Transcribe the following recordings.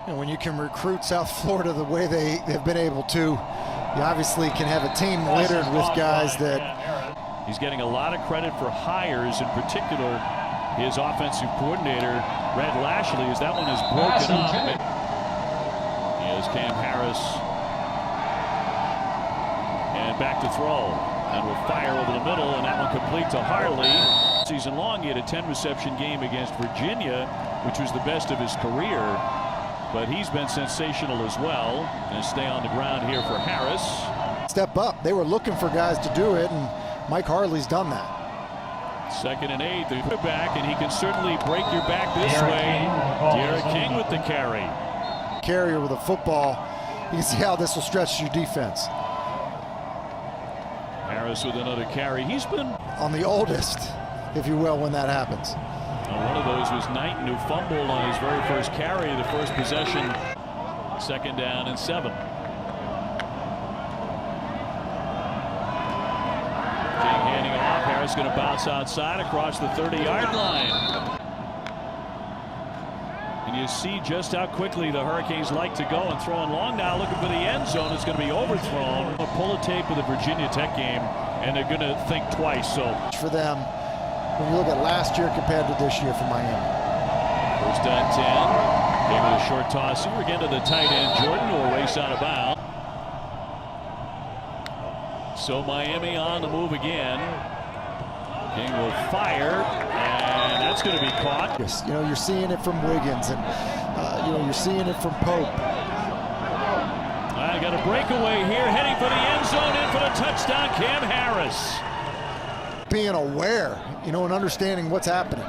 And when you can recruit South Florida the way they've been able to, you obviously can have a team littered with guys that... He's getting a lot of credit for hires, in particular his offensive coordinator, Red Lashley, as that one is broken up. Here's Cam Harris. And back to throw. And will fire over the middle, and that one complete to Harley. Season long, he had a 10-reception game against Virginia, which was the best of his career. But he's been sensational as well. Going to stay on the ground here for Harris. Step up. They were looking for guys to do it, and Mike Harley's done that. 2nd and 8, the back, and he can certainly break your back this way. D'Eriq King with the carry. Carrier with a football. You can see how this will stretch your defense. Harris with another carry. He's been on the oldest, if you will, when that happens. One of those was Knighton, who fumbled on his very first carry, the first possession. 2nd down and 7. King handing off. Harris going to bounce outside across the 30-yard line. And you see just how quickly the Hurricanes like to go and throwing long now, looking for the end zone. It's going to be overthrown. They'll pull a tape of the Virginia Tech game, and they're going to think twice. So for them, when you look at last year compared to this year for Miami. 1st down 10. Gave it a short toss here again to the tight end Jordan, who will race out of bounds. So Miami on the move again. King will fire, and that's going to be caught. Yes, you know, you're seeing it from Wiggins, and you know, you're seeing it from Pope. I got a breakaway here, heading for the end zone, in for the touchdown, Cam Harris. Being aware, you know, and understanding what's happening.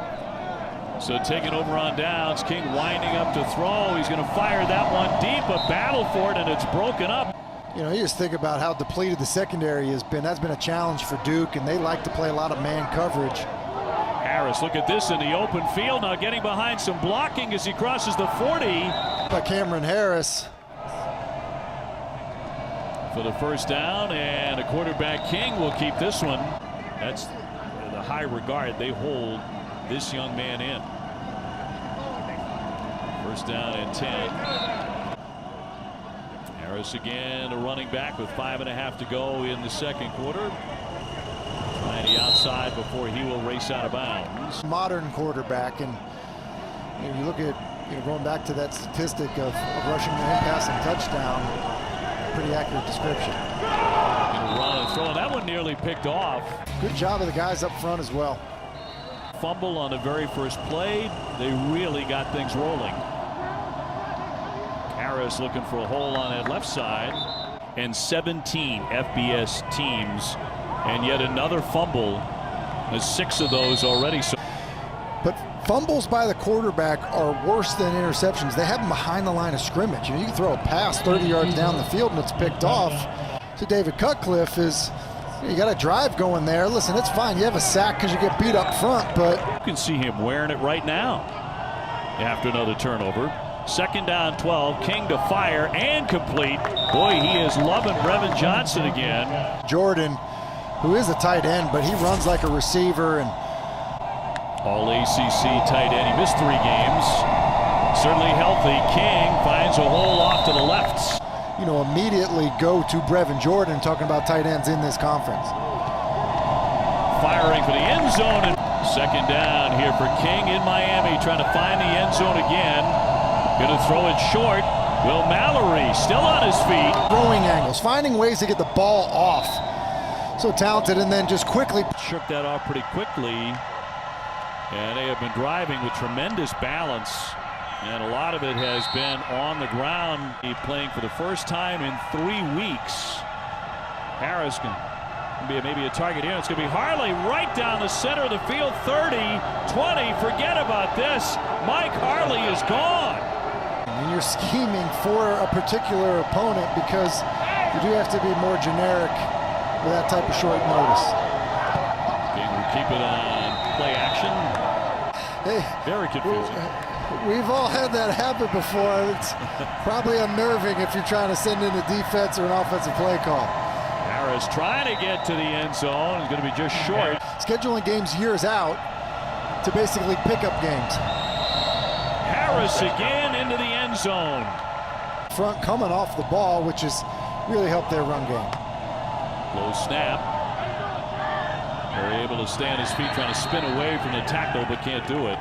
So taking over on downs, King winding up to throw. He's going to fire that one deep, a battle for it, and it's broken up. You know, you just think about how depleted the secondary has been. That's been a challenge for Duke, and they like to play a lot of man coverage. Harris, look at this in the open field, now getting behind some blocking as he crosses the 40. By Cameron Harris. For the 1st down, and a quarterback King will keep this one. That's the high regard they hold this young man in. 1st down and 10. Harris again, a running back with 5.5 to go in the 2nd quarter. Trying the outside before he will race out of bounds. Modern quarterback, and you know, you look at, you know, going back to that statistic of rushing and passing touchdown, pretty accurate description. Run and throw, that one nearly picked off. Good job of the guys up front as well. Fumble on the very first play. They really got things rolling. Harris looking for a hole on that left side. And 17 FBS teams, and yet another fumble. There's 6 of those already. So, but fumbles by the quarterback are worse than interceptions. They have them behind the line of scrimmage. You know, you can throw a pass 30 yards down the field and it's picked off. So David Cutcliffe is, you got a drive going there. Listen, it's fine. You have a sack because you get beat up front, but you can see him wearing it right now after another turnover. 2nd down 12. King to fire and complete. Boy, he is loving Brevin Johnson again. Jordan, who is a tight end, but he runs like a receiver. And all ACC tight end. He missed 3 games. Certainly healthy. King finds a hole off to the left. You know, immediately go to Brevin Jordan, talking about tight ends in this conference. Firing for the end zone, and 2nd down here for King in Miami, trying to find the end zone again. Going to throw it short. Will Mallory still on his feet. Throwing angles, finding ways to get the ball off. So talented, and then just quickly shook that off pretty quickly. And they have been driving with tremendous balance. And a lot of it has been on the ground. He playing for the first time in 3 weeks. Harris can be maybe a target here. It's going to be Harley right down the center of the field. 30, 20, forget about this. Mike Harley is gone. And you're scheming for a particular opponent because you do have to be more generic with that type of short notice. King will keep it on play action. Hey, very confusing. We've all had that happen before. It's probably unnerving if you're trying to send in a defense or an offensive play call. Harris trying to get to the end zone. Is going to be just short. Scheduling games years out to basically pick up games. Harris again into the end zone. Front coming off the ball, which has really helped their run game. Low snap. They're able to stay on his feet, trying to spin away from the tackle, but can't do it.